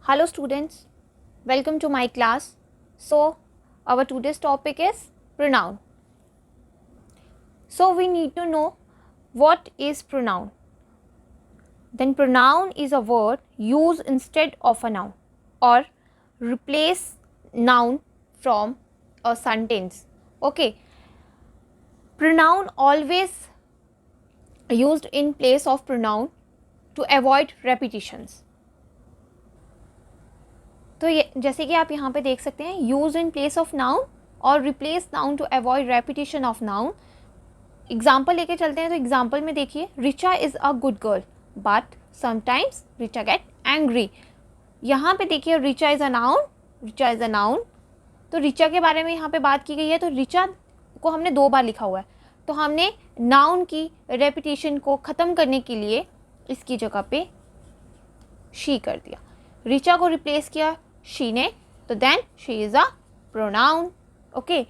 Hello students, welcome to my class. So our today's topic is pronoun. So we need to know what is pronoun. Then pronoun is a word used instead of a noun or replace noun from a sentence. Okay, pronoun always used in place of pronoun to avoid repetitions. तो ये जैसे कि आप यहाँ पे देख सकते हैं, use in place of noun और replace noun to avoid repetition of noun. Example लेके चलते हैं. तो एग्जाम्पल में देखिए, Richa is a good girl but sometimes Richa get angry. यहाँ पे देखिए, Richa is a noun, Richa is a noun. तो रिचा के बारे में यहाँ पे बात की गई है. तो रिचा को हमने 2 बार लिखा हुआ है, तो हमने नाउन की रेपिटेशन को ख़त्म करने के लिए इसकी जगह पे शी कर दिया. रिचा को रिप्लेस किया शी ने, तो then she is a pronoun. Okay.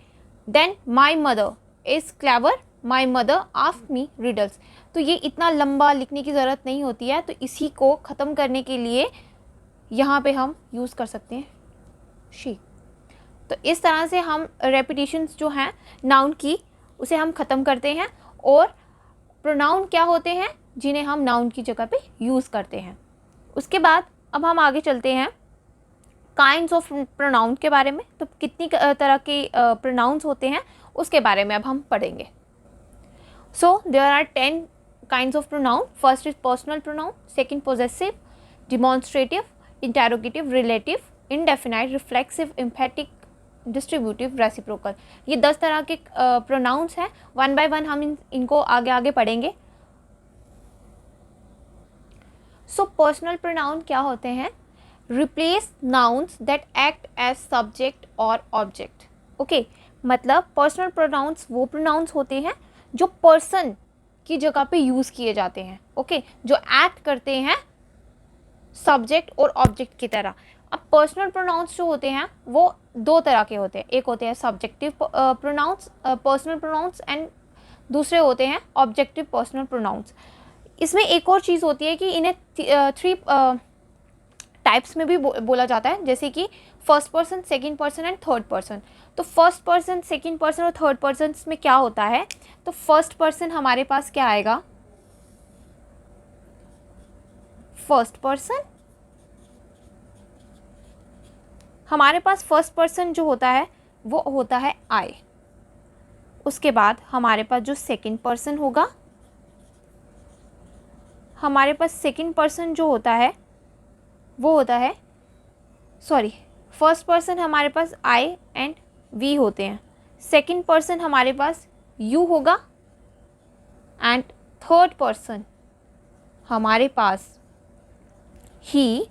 Then my mother is clever, my mother ask me riddles. तो ये इतना लंबा लिखने की ज़रूरत नहीं होती है, तो इसी को ख़त्म करने के लिए यहाँ पे हम यूज़ कर सकते हैं शी. तो इस तरह से हम रेपिटेशंस जो हैं नाउन की, उसे हम ख़त्म करते हैं. और प्रोनाउन क्या होते हैं जिन्हें हम नाउन की जगह पे यूज़ करते हैं. उसके बाद अब हम आगे चलते हैं काइंड्स ऑफ प्रोनाउन के बारे में. तो कितनी तरह के प्रोनाउंस होते हैं उसके बारे में अब हम पढ़ेंगे. So there are 10 kinds of pronoun. First is personal pronoun, second possessive, demonstrative, interrogative, relative, indefinite, reflexive, emphatic, distributive, reciprocal. ये 10 तरह के प्रोनाउंस हैं. वन बाय वन हम इनको आगे आगे पढ़ेंगे. सो पर्सनल प्रोनाउन क्या होते हैं? Replace nouns that act as subject और ऑब्जेक्ट. ओके, मतलब पर्सनल प्रोनाउंस वो प्रोनाउंस होते हैं जो पर्सन की जगह पे यूज़ किए जाते हैं. ओके, जो एक्ट करते हैं सब्जेक्ट और ऑब्जेक्ट की तरह. अब पर्सनल प्रोनाउंस जो होते हैं वो 2 तरह के होते हैं. एक होते हैं subjective pronouns, personal pronouns, and दूसरे होते हैं ऑब्जेक्टिव पर्सनल प्रोनाउंस. इसमें एक और चीज़ होती है कि इन्हें 3 टाइप्स में भी बोला जाता है, जैसे कि first person, second person and third person. तो फर्स्ट पर्सन, सेकंड पर्सन और थर्ड पर्सन में क्या होता है? तो फर्स्ट पर्सन हमारे पास क्या आएगा? फर्स्ट पर्सन हमारे पास फर्स्ट पर्सन जो होता है वो होता है आई. उसके बाद हमारे पास जो सेकंड पर्सन होगा, हमारे पास सेकंड पर्सन जो होता है वो होता है, सॉरी, फर्स्ट पर्सन हमारे पास आई एंड वी होते हैं. सेकंड पर्सन हमारे पास यू होगा एंड थर्ड पर्सन हमारे पास ही,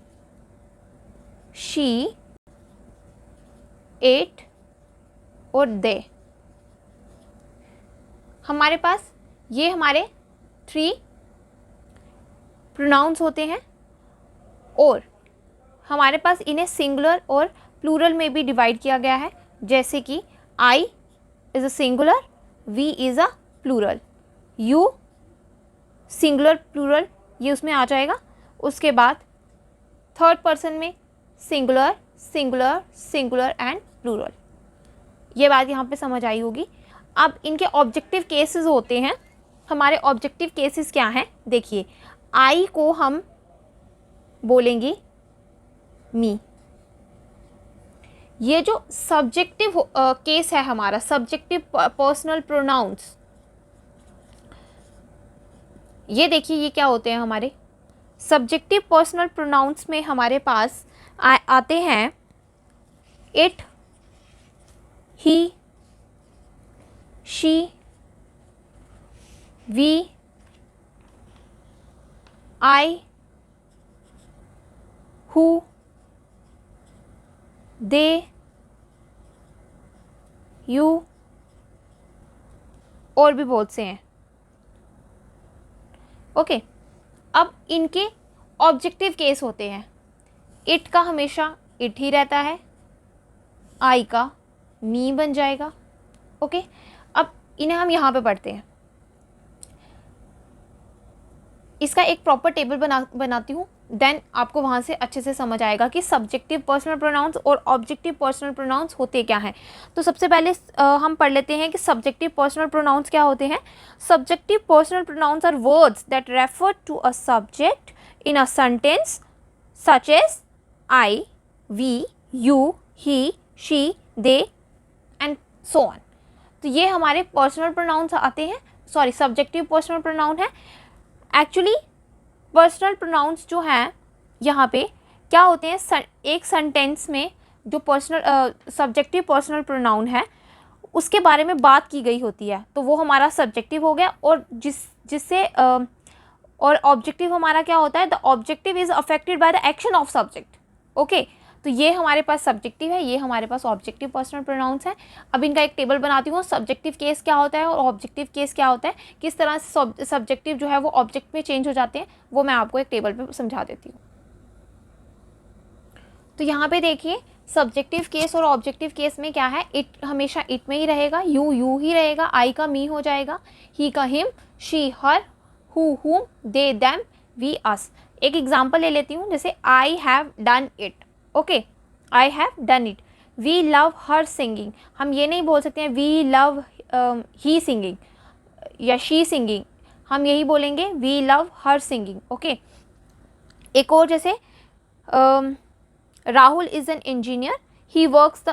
शी, इट और दे. हमारे पास ये हमारे 3 प्रोनाउंस होते हैं. और हमारे पास इन्हें सिंगुलर और प्लूरल में भी डिवाइड किया गया है, जैसे कि I is a singular, we is a plural, you singular plural ये उसमें आ जाएगा. उसके बाद थर्ड पर्सन में singular, singular, singular and plural. ये बात यहाँ पे समझ आई होगी. अब इनके ऑब्जेक्टिव केसेस होते हैं. हमारे ऑब्जेक्टिव केसेस क्या हैं? देखिए, आई को हम बोलेंगे मी. ये जो सब्जेक्टिव केस है हमारा, सब्जेक्टिव पर्सनल प्रोनाउंस, ये देखिए ये क्या होते हैं हमारे सब्जेक्टिव पर्सनल प्रोनाउंस में. हमारे पास आते हैं it, he, she, we, I, who, they, you और भी बहुत से हैं. ओके, अब इनके ऑब्जेक्टिव केस होते हैं. इट का हमेशा इट ही रहता है, आई का मी बन जाएगा. ओके, अब इन्हें हम यहाँ पे पढ़ते हैं. इसका एक प्रॉपर टेबल बनाती हूँ, देन आपको वहाँ से अच्छे से समझ आएगा कि सब्जेक्टिव पर्सनल प्रोनाउंस और ऑब्जेक्टिव पर्सनल प्रोनाउंस होते क्या हैं। तो सबसे पहले हम पढ़ लेते हैं कि सब्जेक्टिव पर्सनल प्रोनाउंस क्या होते हैं। Subjective personal pronouns are words that refer to a subject in a sentence such as I, we, you, he, she, they and so on. तो ये हमारे पर्सनल प्रोनाउंस आते हैं, सॉरी सब्जेक्टिव पर्सनल प्रोनाउन है। Actually personal pronouns जो हैं यहाँ पे क्या होते हैं, एक सेंटेंस में जो पर्सनल सब्जेक्टिव पर्सनल प्रोनाउन है उसके बारे में बात की गई होती है, तो वो हमारा सब्जेक्टिव हो गया। और जिससे और ऑब्जेक्टिव हमारा क्या होता है, the objective is affected by the action of subject. Okay, तो ये हमारे पास सब्जेक्टिव है, ये हमारे पास ऑब्जेक्टिव पर्सनल प्रोनाउंस है। अब इनका एक टेबल बनाती हूँ, सब्जेक्टिव केस क्या होता है और ऑब्जेक्टिव केस क्या होता है, किस तरह से सब्जेक्टिव जो है वो ऑब्जेक्ट में चेंज हो जाते हैं, वो मैं आपको एक टेबल पे समझा देती हूँ। तो यहाँ पे देखिए सब्जेक्टिव केस और ऑब्जेक्टिव केस में क्या है, इट हमेशा इट में ही रहेगा, यू ही रहेगा, आई का मी हो जाएगा, ही का हिम, शी हर, हु हुम, दे देम, वी अस। एक एग्जाम्पल ले लेती हूँ, जैसे I have done it. Okay, I have done it. We love her singing, हम ये नहीं बोल सकते हैं वी लव ही सिंगिंग या शी सिंगिंग, हम यही बोलेंगे we love her singing. Okay, एक और जैसे Rahul is an engineer, he works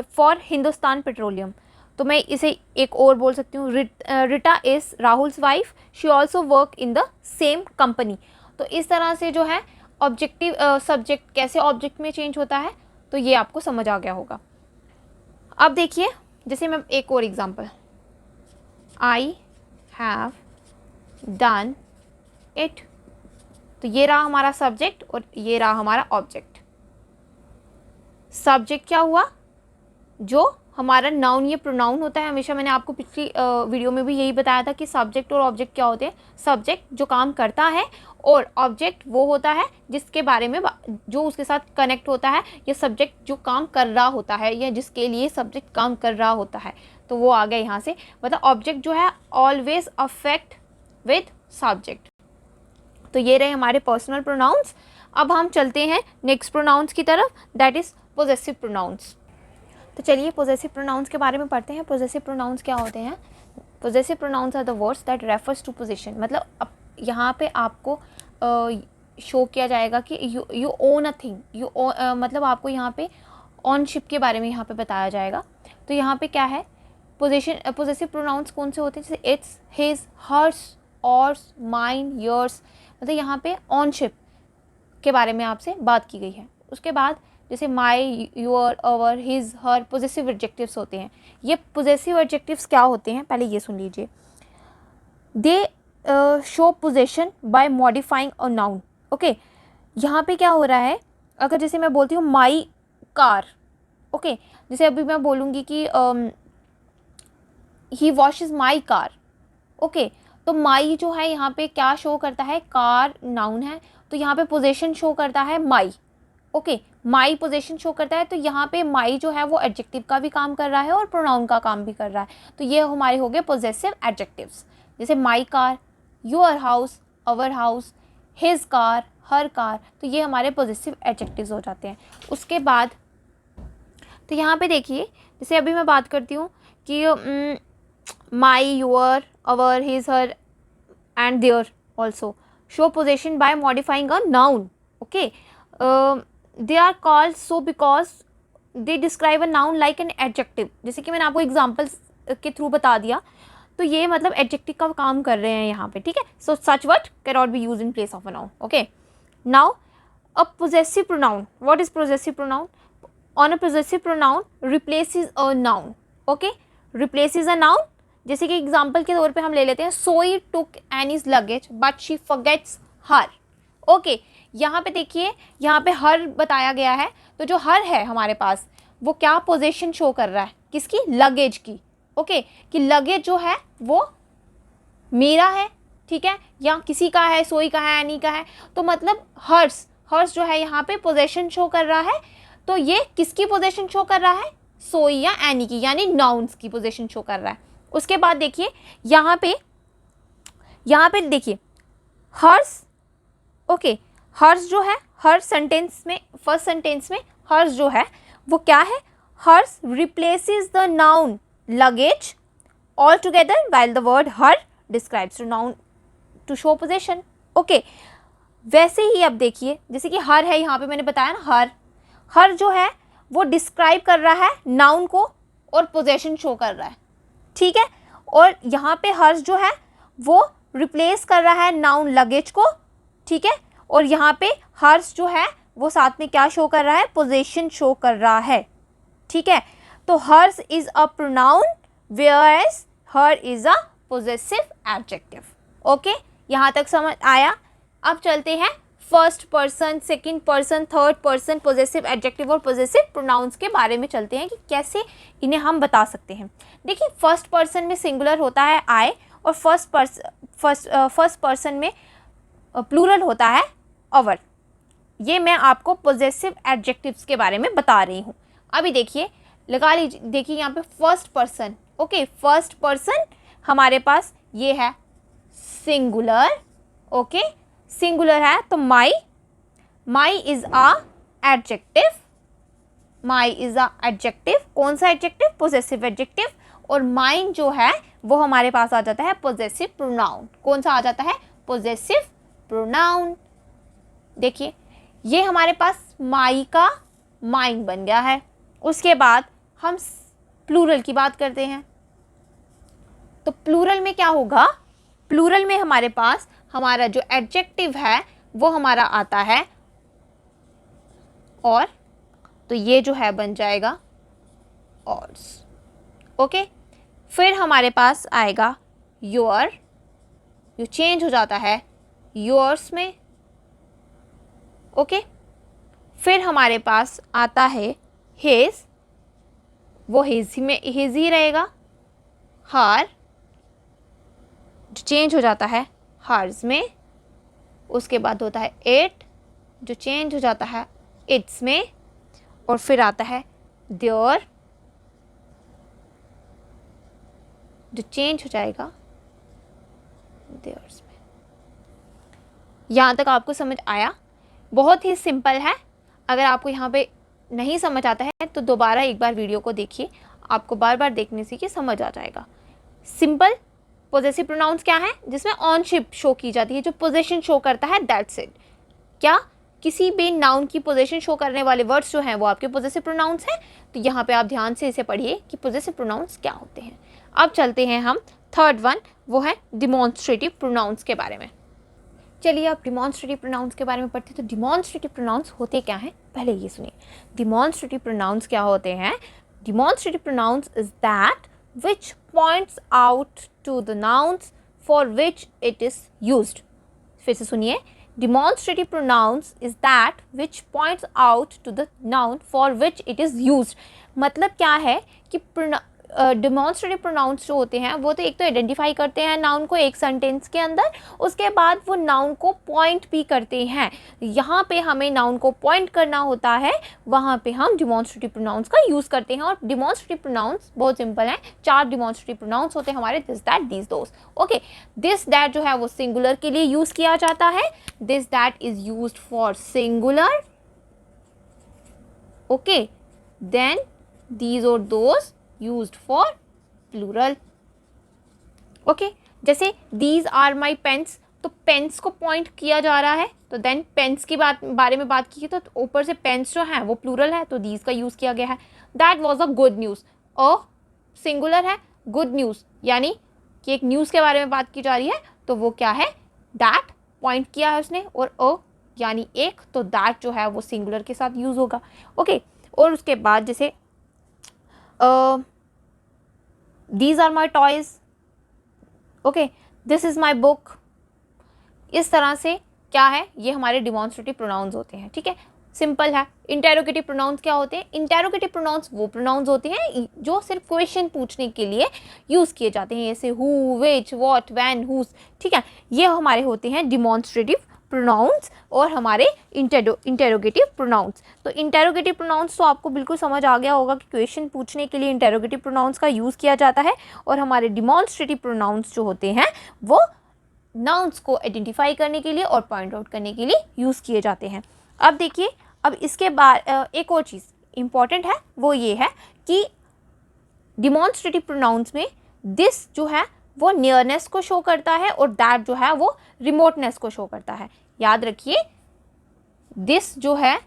for Hindustan Petroleum, तो मैं इसे एक और बोल सकती हूँ Rita is Rahul's wife, she also work in the same company. तो इस तरह से जो है ऑब्जेक्टिव सब्जेक्ट कैसे ऑब्जेक्ट में चेंज होता है, तो ये आपको समझ आ गया होगा। अब देखिए जैसे मैं एक और example, I have done it, तो ये रहा हमारा सब्जेक्ट और ये रहा हमारा ऑब्जेक्ट। सब्जेक्ट क्या हुआ, जो हमारा नाउन, ये प्रोनाउन होता है। हमेशा मैंने आपको पिछली वीडियो में भी यही बताया था कि सब्जेक्ट और ऑब्जेक्ट क्या होते हैं। सब्जेक्ट जो काम करता है और ऑब्जेक्ट वो होता है जिसके बारे में जो उसके साथ कनेक्ट होता है, या सब्जेक्ट जो काम कर रहा होता है या जिसके लिए सब्जेक्ट काम कर रहा होता है, तो वो आ गया यहाँ से। मतलब ऑब्जेक्ट जो है ऑलवेज अफेक्ट विद सब्जेक्ट। तो ये रहे हमारे पर्सनल प्रोनाउंस। अब हम चलते हैं नेक्स्ट प्रोनाउंस की तरफ, दैट इज़ पोजेसिव प्रोनाउंस। तो चलिए पोजेसिव प्रोनाउंस के बारे में पढ़ते हैं। पोजेसिव प्रोनाउंस क्या होते हैं। Possessive pronouns are the words that refers to position, मतलब अब यहाँ पे आपको शो किया जाएगा कि यू ओन अ थिंग, मतलब आपको यहाँ पे ऑनशिप के बारे में यहाँ पे बताया जाएगा। तो यहाँ पे क्या है, पोजीशन पोजेसिव प्रोनाउंस कौन से होते हैं, जैसे its, his, hers, ours, mine, yours, मतलब यहाँ पे ऑनशिप के बारे में आपसे बात की गई है। उसके बाद जैसे my, your, our, his, her, possessive adjectives होते हैं। ये पोजेसिव एडजेक्टिव्स क्या होते हैं, पहले ये सुन लीजिए। They show possession by modifying a noun. Okay, यहाँ पे क्या हो रहा है, अगर जैसे मैं बोलती हूँ माई कार, ओके, जैसे अभी मैं बोलूँगी कि ही वॉशेज माई कार। ओके, तो माई जो है यहाँ पे क्या शो करता है, कार नाउन है, तो यहाँ पे पोजेशन शो करता है माई। ओके, माई पोजेशन शो करता है, तो यहाँ पे माई जो है वो एडजेक्टिव का भी काम कर रहा है और प्रोनाउन का काम भी कर रहा है। तो ये हमारे हो गए पोजेसिव एडजेक्टिव्स, जैसे my car, your house, our house, his car, her car, तो ये हमारे पोजेसिव एडजेक्टिव्स हो जाते हैं। उसके बाद तो यहाँ पे देखिए, जैसे अभी मैं बात करती हूँ कि my, your, our, his, her and their also show possession by modifying a noun. Okay, they are called so because they describe a noun like an adjective। जैसे कि मैंने आपको एग्जाम्पल्स के थ्रू बता दिया, तो ये मतलब एडजेक्टिव का काम कर रहे हैं यहाँ पे, ठीक है। So such word can not be use in place of a noun. Okay, now a possessive pronoun, what is possessive pronoun, on a possessive pronoun replaces a noun. Okay, replaces a noun, जैसे कि example के तौर पे हम ले लेते हैं, so I took Annie's luggage but she forgets her. Okay, यहाँ पे देखिए, यहाँ पे हर बताया गया है, तो जो हर है हमारे पास वो क्या पोजीशन शो कर रहा है, किसकी, लगेज की। ओके, कि लगेज जो है वो मेरा है, ठीक है, या किसी का है, सोई का है, एनी का है, तो मतलब हर्स, हर्स जो है यहाँ पे पोजीशन शो कर रहा है। तो ये किसकी पोजीशन शो कर रहा है, सोई या एनी की, यानी नाउन्स की पोजीशन शो कर रहा है। उसके बाद देखिए यहाँ पे देखिए हर्स, ओके, हर्स जो है, हर सेंटेंस में, फर्स्ट सेंटेंस में हर्स जो है वो क्या है, hers replaces the noun luggage all together while the word her describes to noun to show possession. Okay, वैसे ही अब देखिए, जैसे कि हर है, यहाँ पे मैंने बताया ना, हर, हर जो है वो डिस्क्राइब कर रहा है नाउन को और पोजेशन शो कर रहा है, ठीक है। और यहाँ पे हर्स जो है वो रिप्लेस कर रहा है नाउन लगेज को, ठीक है। और यहाँ पे हर्स जो है वो साथ में क्या शो कर रहा है, पोजेशन शो कर रहा है, ठीक है। तो hers is a pronoun whereas her is a possessive adjective. Okay, यहाँ तक समझ आया। अब चलते हैं first person, second person, third person possessive adjective और पोजेसिव प्रोनाउंस के बारे में चलते हैं कि कैसे इन्हें हम बता सकते हैं। देखिए, फर्स्ट पर्सन में सिंगुलर होता है आई, और फर्स्ट पर्सन में प्लूरल होता है अवर। ये मैं आपको पोजेसिव एडजेक्टिव्स के बारे में बता रही हूँ। अभी देखिए, लगा लीजिए, देखिए यहाँ पे first person, okay, first person हमारे पास ये है सिंगुलर, ओके, सिंगुलर है तो my, my is a adjective, my is a adjective, कौन सा एडजेक्टिव, पोजेसिव एडजेक्टिव। और माइन जो है वो हमारे पास आ जाता है पोजेसिव प्रोनाउन। कौन सा आ जाता है, पोजेसिव प्रोनाउन। देखिए, ये हमारे पास माई का माइन बन गया है। उसके बाद हम प्लूरल की बात करते हैं, तो प्लूरल में क्या होगा, प्लूरल में हमारे पास हमारा जो एडजेक्टिव है वो हमारा आता है और, तो ये जो है बन जाएगा ऑर्स, ओके। फिर हमारे पास आएगा योर, जो चेंज हो जाता है योर्स में, ओके। फिर हमारे पास आता है हिज, वो हिज में हिज ही रहेगा। हर, जो चेंज हो जाता है हर्स में। उसके बाद होता है इट, जो चेंज हो जाता है इट्स में। और फिर आता है देयर, जो चेंज हो जाएगा देयर्स में। यहाँ तक आपको समझ आया? बहुत ही सिंपल है। अगर आपको यहाँ पे नहीं समझ आता है तो दोबारा एक बार वीडियो को देखिए, आपको बार बार देखने से ये समझ आ जाएगा। सिंपल पोजेसिव प्रोनाउंस क्या है, जिसमें ऑनशिप शो की जाती है, जो पोजीशन शो करता है, दैट्स इट। क्या किसी भी नाउन की पोजीशन शो करने वाले वर्ड्स जो हैं वो आपके पोजेसिव प्रोनाउंस हैं। तो यहाँ पे आप ध्यान से इसे पढ़िए कि पोजेसिव प्रोनाउंस क्या होते हैं। अब चलते हैं हम थर्ड वन, वो है डिमॉन्स्ट्रेटिव प्रोनाउंस के बारे में। चलिए अब डिमॉन्स्ट्रेटिव प्रोनाउंस के बारे में पढ़ते हैं। तो डिमॉन्स्ट्रेटिव प्रोनाउंस होते क्या हैं, पहले ये सुनिए। डिमॉन्स्ट्रेटिव प्रोनाउंस क्या होते हैं? Demonstrative pronounce is that which points out to the nouns for which it is used। फिर से सुनिए, demonstrative pronouns is that which points out to the noun for which it is used। मतलब क्या है कि डिमॉन्स्ट्रेटिव प्रोनाउंस जो होते हैं वो तो एक तो आइडेंटिफाई करते हैं नाउन को एक सेंटेंस के अंदर, उसके बाद वो नाउन को पॉइंट भी करते हैं। यहाँ पे हमें नाउन को पॉइंट करना होता है, वहाँ पे हम डिमॉन्स्ट्रेटिव प्रोनाउंस का यूज़ करते हैं। और डिमॉन्स्ट्रेटिव प्रोनाउंस बहुत सिंपल है, 4 डिमॉन्स्ट्रेटिव प्रोनाउंस होते हैं हमारे, this that these those. Okay, this that जो है वो सिंगुलर के लिए यूज़ किया जाता है, this that is used for singular, okay. Then these और those used for plural, okay. जैसे these are my pens, तो पेन्स को पॉइंट किया जा रहा है, तो देन पेन्स की बारे में बात की तो ऊपर से पेन्स जो है वो प्लूरल है तो these का यूज़ किया गया है। That was a good news, a singular है, गुड न्यूज़ यानी कि एक न्यूज़ के बारे में बात की जा रही है, तो वो क्या है, दैट पॉइंट किया है उसने, और अ यानी एक, तो दैट जो है वो सिंगुलर के साथ यूज़ होगा, ओके। और उसके बाद जैसे these are my toys, okay, this is my book। इस तरह से क्या है, ये हमारे डिमॉन्स्ट्रेटिव प्रोनाउंस होते हैं, ठीक है, सिंपल है। इंटेरोगेटिव प्रोनाउंस क्या होते हैं? इंटेरोगेटिव प्रोनाउंस वो प्रोनाउंस होते हैं जो सिर्फ क्वेश्चन पूछने के लिए यूज़ किए जाते हैं, जैसे who, which, what, when, whose, ठीक है, ये हमारे होते हैं डिमॉन्स्ट्रेटिव प्रोनाउंस और हमारे इंटेरोगेटिव प्रोनाउंस। तो इंटेरोगेटिव प्रोनाउंस तो आपको बिल्कुल समझ आ गया होगा कि क्वेश्चन पूछने के लिए इंटेरोगेटिव प्रोनाउंस का यूज़ किया जाता है, और हमारे डिमॉन्स्ट्रेटिव प्रोनाउंस जो होते हैं वो नाउन्स को आइडेंटिफाई करने के लिए और पॉइंट आउट करने के लिए यूज़ किए जाते हैं। अब देखिए, अब इसके बाद एक और चीज़ इम्पॉर्टेंट है, वो ये है कि डिमॉन्स्ट्रेटिव प्रोनाउंस में दिस जो है वो नियरनेस को शो करता है और दैट जो है वो रिमोटनेस को शो करता है। याद रखिए, दिस जो है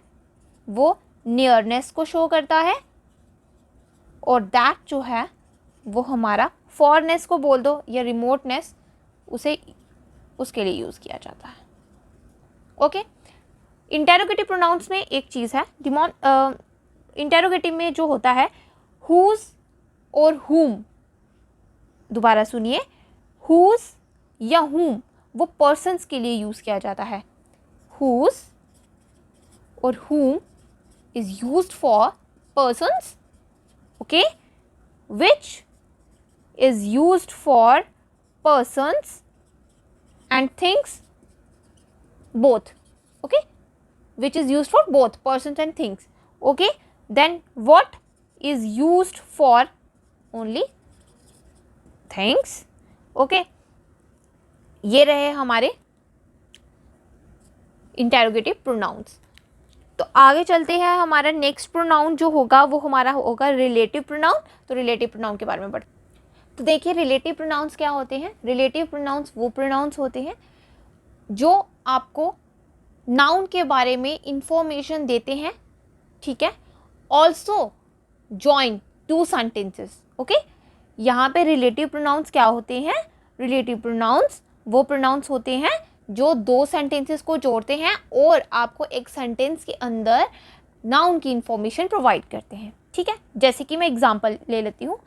वो नियरनेस को शो करता है और दैट जो है वो हमारा फॉरनेस को बोल दो या रिमोटनेस, उसे उसके लिए यूज़ किया जाता है। ओके, इंटेरोगेटिव प्रोनाउंस में एक चीज़ है, इंटेरोगेटिव में जो होता है हुज और हुम, दोबारा सुनिए, हुज या हुम वो पर्सन्स के लिए यूज़ किया जाता है। हुज और हुम is used for persons, okay, which is used for persons and things both, okay, which is used for both persons and things, okay. Then what is used for only things, okay. ये रहे हमारे interrogative pronounce. तो आगे चलते हैं, हमारा next pronoun जो होगा वो हमारा होगा रिलेटिव प्रोनाउन। तो रिलेटिव प्रोनाउन के बारे में पढ़ते। तो देखिए, रिलेटिव प्रोनाउंस क्या होते हैं? रिलेटिव प्रोनाउंस वो प्रोनाउंस होते हैं जो आपको नाउन के बारे में इंफॉर्मेशन देते हैं, ठीक है, also join two sentences, okay. यहाँ पे रिलेटिव प्रोनाउंस क्या होते हैं? रिलेटिव प्रोनाउंस वो प्रोनाउंस होते हैं जो दो सेंटेंसेस को जोड़ते हैं और आपको एक सेंटेंस के अंदर नाउन की इंफॉर्मेशन प्रोवाइड करते हैं, ठीक है। जैसे कि मैं एग्जांपल ले लेती हूँ,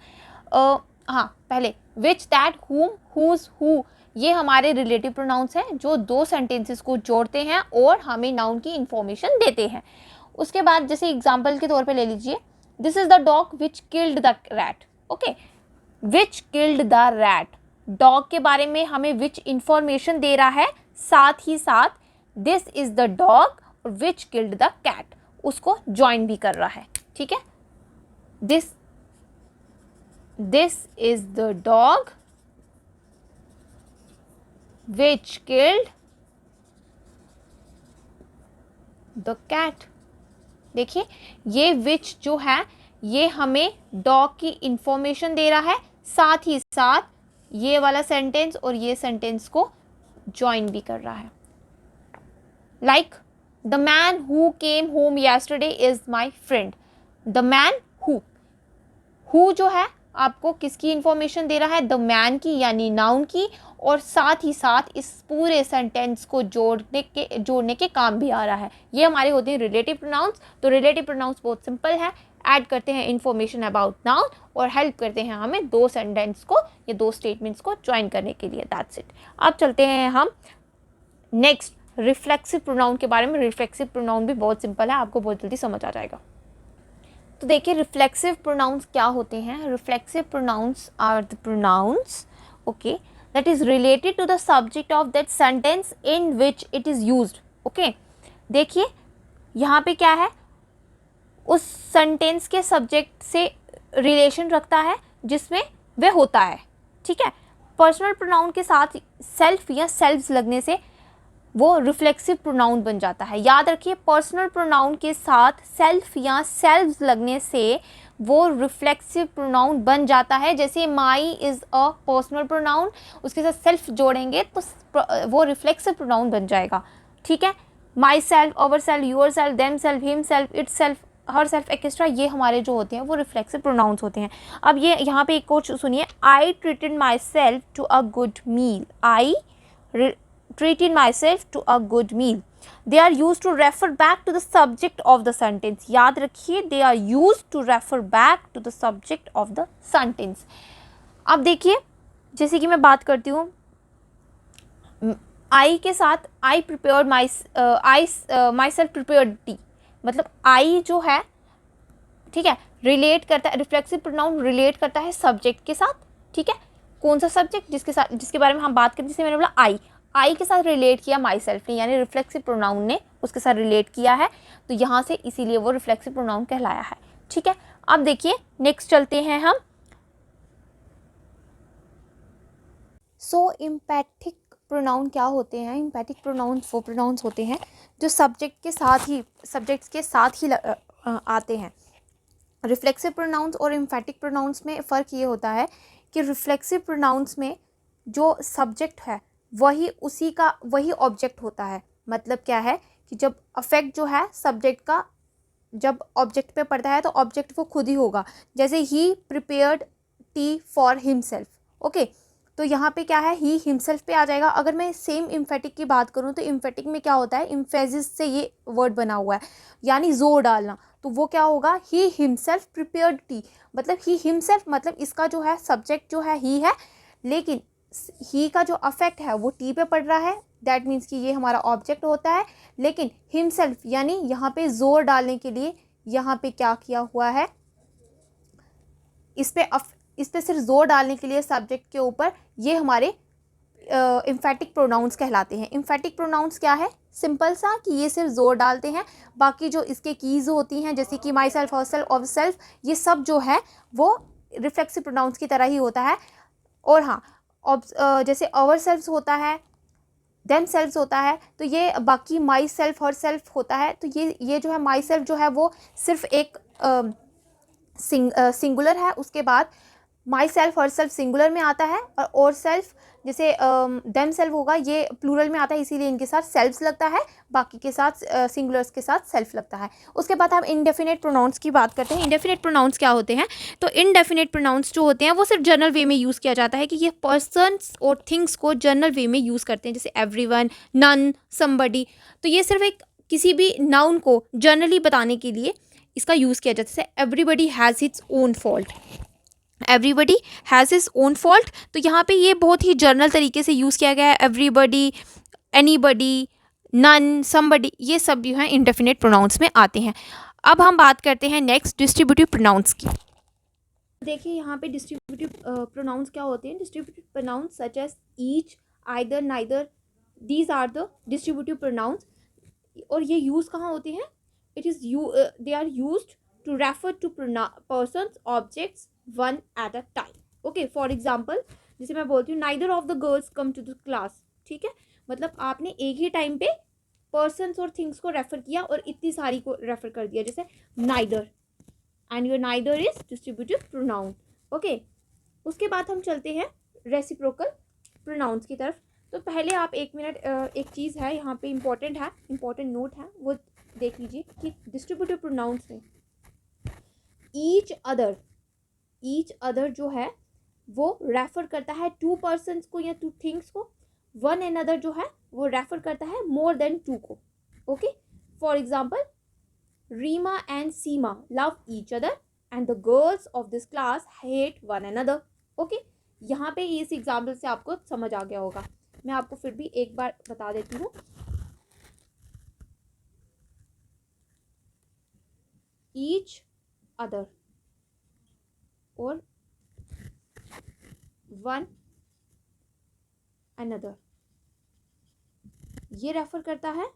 हाँ, पहले विच, दैट, हुम, हुज, हु, ये हमारे रिलेटिव प्रोनाउंस हैं जो दो सेंटेंसेस को जोड़ते हैं और हमें नाउन की इंफॉर्मेशन देते हैं। उसके बाद जैसे एग्जांपल के तौर पे ले लीजिए, this is the dog which killed the rat, okay. Which killed the rat, dog के बारे में हमें विच इंफॉर्मेशन दे रहा है, साथ ही साथ दिस इज द डॉग और विच किल्ड द कैट उसको ज्वाइन भी कर रहा है, ठीक है। This is the dog which killed the cat। देखिए, ये which जो है ये हमें डॉग की इंफॉर्मेशन दे रहा है, साथ ही साथ ये वाला सेंटेंस और ये सेंटेंस को ज्वाइन भी कर रहा है। Like the man who came home yesterday is my friend. The man who जो है आपको किसकी इंफॉर्मेशन दे रहा है? द मैन की, यानी नाउन की, और साथ ही साथ इस पूरे सेंटेंस को जोड़ने के काम भी आ रहा है। ये हमारे होते हैं रिलेटिव प्रोनाउंस। तो रिलेटिव प्रोनाउंस बहुत सिंपल है, ऐड करते हैं इंफॉर्मेशन अबाउट नाउन और हेल्प करते हैं हमें दो सेंटेंस को या दो स्टेटमेंट्स को ज्वाइन करने के लिए। That's it. अब चलते हैं हम नेक्स्ट रिफ्लेक्सिव प्रोनाउन के बारे में। रिफ्लेक्सिव प्रोनाउन भी बहुत सिंपल है, आपको बहुत जल्दी समझ आ जाएगा। तो देखिए, रिफ्लेक्सिव प्रोनाउंस क्या होते हैं? Reflexive pronouns are the pronouns, okay, that is related to the subject of that sentence in which it is used, okay. देखिए, यहाँ पे क्या है, उस सेंटेंस के सब्जेक्ट से रिलेशन रखता है जिसमें वह होता है, ठीक है। पर्सनल प्रोनाउन के साथ सेल्फ या सेल्व्स लगने से वो रिफ्लेक्सिव प्रोनाउन बन जाता है। याद रखिए, पर्सनल प्रोनाउन के साथ सेल्फ या सेल्व्स लगने से वो रिफ्लेक्सिव प्रोनाउन बन जाता है। जैसे माई इज़ अ पर्सनल प्रोनाउन, उसके साथ सेल्फ जोड़ेंगे तो वो रिफ्लेक्सिव प्रोनाउन बन जाएगा, ठीक है। My self, our self, your self, them self, him self, it self, her self extra, ये हमारे जो होते हैं वो रिफ्लेक्सिव प्रोनाउंस होते हैं। अब ये यहाँ पे एक और सुनिए, I treated myself to a good meal. I treated myself to a good meal. They are used to refer back to the subject of the sentence. याद रखिए, they are used to refer back to the subject of the sentence. अब देखिए, जैसे कि मैं बात करती हूँ I के साथ, I prepared myself prepared tea, मतलब I जो है, ठीक है, रिलेट करता है, रिफ्लेक्सिव प्रोनाउन रिलेट करता है सब्जेक्ट के साथ, ठीक है। कौन सा सब्जेक्ट? जिसके बारे में हम बात करते हैं, जैसे मैंने बोला आई के साथ रिलेट किया माई सेल्फ ने, यानी रिफ्लेक्सिव प्रोनाउन ने उसके साथ रिलेट किया है, तो यहाँ से इसीलिए वो रिफ्लेक्सिव प्रोनाउन कहलाया है, ठीक है। अब देखिए, नेक्स्ट चलते हैं हम। सो एम्पैथिक प्रोनाउन क्या होते हैं? एम्फेटिक प्रोनाउंस वो प्रोनाउंस होते हैं जो सब्जेक्ट्स के साथ ही आते हैं। रिफ्लेक्सिव प्रोनाउंस और एम्फेटिक प्रोनाउंस में फ़र्क ये होता है कि रिफ्लेक्सिव प्रोनाउंस में जो सब्जेक्ट है वही ऑब्जेक्ट होता है। मतलब क्या है कि जब अफेक्ट जो है सब्जेक्ट का जब ऑब्जेक्ट पे पड़ता है तो ऑब्जेक्ट वो खुद ही होगा। जैसे he prepared tea for himself, okay, तो यहाँ पे क्या है, ही हिमसेल्फ पे आ जाएगा। अगर मैं सेम इम्फेटिक की बात करूँ तो इम्फेटिक में क्या होता है, इम्फेसिस से ये वर्ड बना हुआ है, यानी जोर डालना। तो वो क्या होगा, ही हिमसेल्फ प्रिपेयर्ड टी, मतलब ही हिमसेल्फ, मतलब इसका जो है सब्जेक्ट जो है ही है, लेकिन ही का जो अफेक्ट है वो टी पे पड़ रहा है, दैट मीन्स कि ये हमारा ऑब्जेक्ट होता है। लेकिन हिमसेल्फ यानी यहाँ पे जोर डालने के लिए यहाँ पे क्या किया हुआ है, इस पे सिर्फ जोर डालने के लिए सब्जेक्ट के ऊपर ये हमारे इम्फेटिक प्रोनाउंस कहलाते हैं। इम्फेटिक प्रोनाउंस क्या है, सिंपल सा कि ये सिर्फ जोर डालते हैं। बाकी जो इसके कीज़ होती हैं जैसे कि my self, her self, of self, ये सब जो है वो रिफ्लेक्सिव प्रोनाउंस की तरह ही होता है। और हाँ, जैसे आवर सेल्फ्स होता है, देम सेल्फ्स होता है, तो ये बाकी माई सेल्फ, हर सेल्फ होता है। तो ये जो है माई सेल्फ जो है वो सिर्फ एक सिंगुलर है। उसके बाद my self, her self singular में आता है, और सेल्फ जैसे देम सेल्फ होगा ये प्लूरल में आता है, इसीलिए इनके साथ सेल्फ्स लगता है, बाकी के साथ सिंगुलर्स के साथ सेल्फ लगता है। उसके बाद हम इंडेफिनेट प्रोनाउंस की बात करते हैं। इंडेफिनेट प्रोनाउंस क्या होते हैं? तो इनडेफिनेट प्रोनाउंस जो होते हैं वो सिर्फ जनरल वे में यूज़ किया जाता है, कि ये पर्सन्स और थिंग्स को जनरल वे में यूज़ करते हैं, जैसे एवरीवन, नन, समबडी। तो ये सिर्फ एक किसी भी नाउन को जनरली बताने के लिए इसका यूज़ किया जाता है। जैसे everybody has its own fault, everybody has his own fault, तो यहाँ पे ये बहुत ही जनरल तरीके से यूज़ किया गया है। एवरीबडी, एनीबडी, नन, समबडी, ये सब जो है इंडेफिनेट प्रोनाउंस में आते हैं। अब हम बात करते हैं नेक्स्ट डिस्ट्रीब्यूटिव प्रोनाउंस की। देखिए यहाँ पे डिस्ट्रीब्यूटिव प्रोनाउंस क्या होते हैं। Distributive pronouns such as each, either, neither, these are the distributive pronouns. और ये यूज़ कहाँ होते हैं? It is they are used to refer to persons, objects, one at a time. Okay, for example जैसे मैं बोलती हूँ neither of the girls come to the class, ठीक है, मतलब आपने एक ही टाइम पे पर्सन्स और थिंग्स को रेफर किया और इतनी सारी को रेफर कर दिया, जैसे neither, and your neither is distributive pronoun. Okay, उसके बाद हम चलते हैं रेसिप्रोकल प्रोनाउंस की तरफ। तो पहले आप 1 मिनट, एक चीज़ है यहाँ पे इम्पॉर्टेंट नोट है, वो देख लीजिए कि डिस्ट्रीब्यूटिव प्रोनाउंस में ईच अदर जो है वो रेफर करता है टू पर्सन्स को या टू थिंग्स को। वन एंड अदर जो है वो रेफर करता है मोर देन टू को। Okay, for example Reema and Seema love each other and the girls of this class hate one another. Okay, यहाँ पे इस एग्जाम्पल से आपको समझ आ गया होगा। मैं आपको फिर भी एक बार बता देती हूँ। ईच अदर और वन अनदर, ये रेफर करता है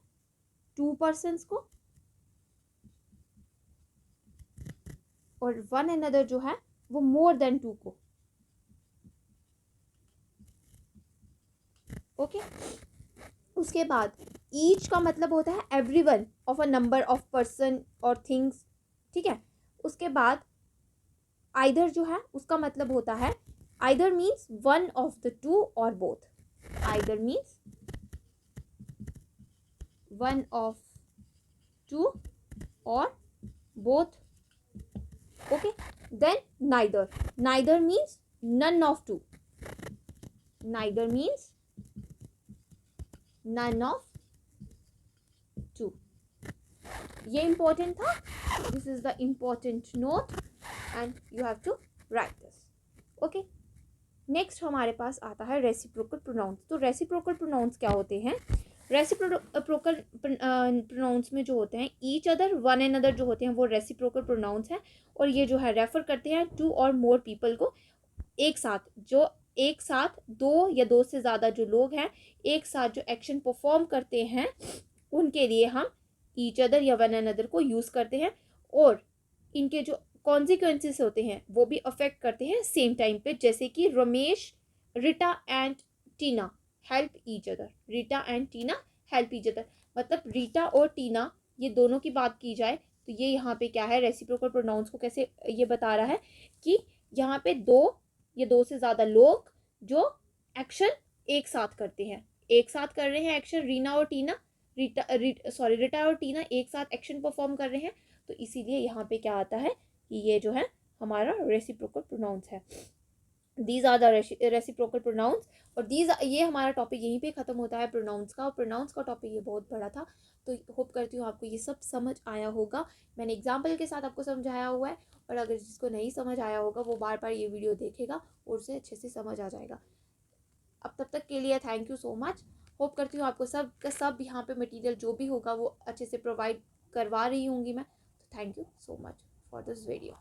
टू पर्सन्स को, और वन अनदर जो है वो मोर देन टू को। ओके, उसके बाद ईच का मतलब होता है everyone of a number of person और थिंग्स, ठीक है। उसके बाद आइदर जो है उसका मतलब होता है, either means one of the two और both, either means one of two और both. Okay, then neither means none of two, neither means none of two. ये इंपॉर्टेंट था, this is the important note and you have to write this. Okay, next हमारे पास आता है reciprocal pronouns. तो reciprocal pronouns क्या होते हैं? रेसिप्रोकल प्रोनाउंस में जो होते हैं each other, one and other जो होते हैं वो रेसिप्रोकल प्रोनाउंस हैं, और ये जो है रेफर करते हैं टू और मोर पीपल को, एक साथ दो या दो से ज़्यादा जो लोग हैं एक साथ जो एक्शन परफॉर्म करते हैं उनके लिए हम ईच अदर या वन एंड अदर को यूज़ करते हैं, और इनके जो कॉन्सिक्वेंसेस होते हैं वो भी अफेक्ट करते हैं सेम टाइम पे, जैसे कि Ramesh, Rita and Tina, help each other, Rita and Tina help each other, मतलब रीटा और टीना ये दोनों की बात की जाए तो ये यहाँ पे क्या है, रेसिप्रोकल प्रोनाउंस को कैसे ये बता रहा है कि यहाँ पे दो या दो से ज़्यादा लोग जो एक्शन एक साथ करते हैं, एक साथ कर रहे हैं एक्शन, रीना और टीना, रीटा और टीना एक साथ एक्शन परफॉर्म कर रहे हैं, तो इसीलिए यहाँ पे क्या आता है कि ये जो है हमारा रेसिप्रोकल प्रोनाउंस है। These are the reciprocal pronouns. और ये हमारा टॉपिक यहीं पे ख़त्म होता है प्रोनाउंस का, और प्रोनाउंस का टॉपिक ये बहुत बड़ा था, तो होप करती हूँ आपको ये सब समझ आया होगा। मैंने एग्जाम्पल के साथ आपको समझाया हुआ है, और अगर जिसको नहीं समझ आया होगा वो बार बार ये वीडियो देखेगा और उसे अच्छे से समझ आ जाएगा। अब तब तक के लिए thank you so much. Hope करती हूँ आपको सब का सब यहाँ पे मटेरियल जो भी होगा वो अच्छे से प्रोवाइड करवा रही होंगी मैं, तो thank you so much for this video.